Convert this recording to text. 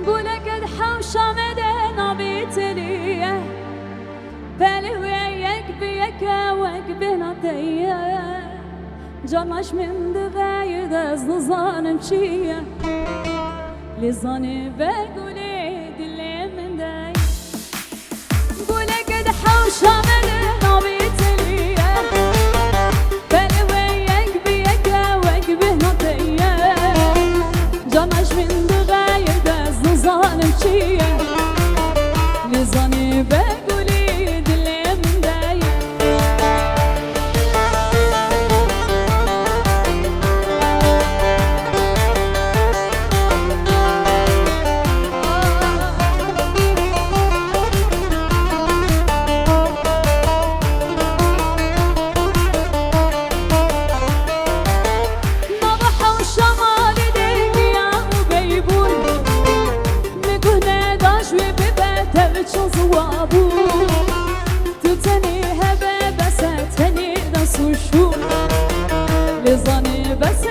قولك حوشة مدينة بيتليه بالي وياك بيك وقبنا تيه جرناش من دغاية داز نظان مشيه لزاني بقولي دلي من داي قولك حوشة مدينة بيتليه بالي وياك بيك وقبنا تيه جرناش من دغاية داز نظان مشيه لزاني بقولي دلي من داي تتني هبه بس تني نص وشو لزاني بس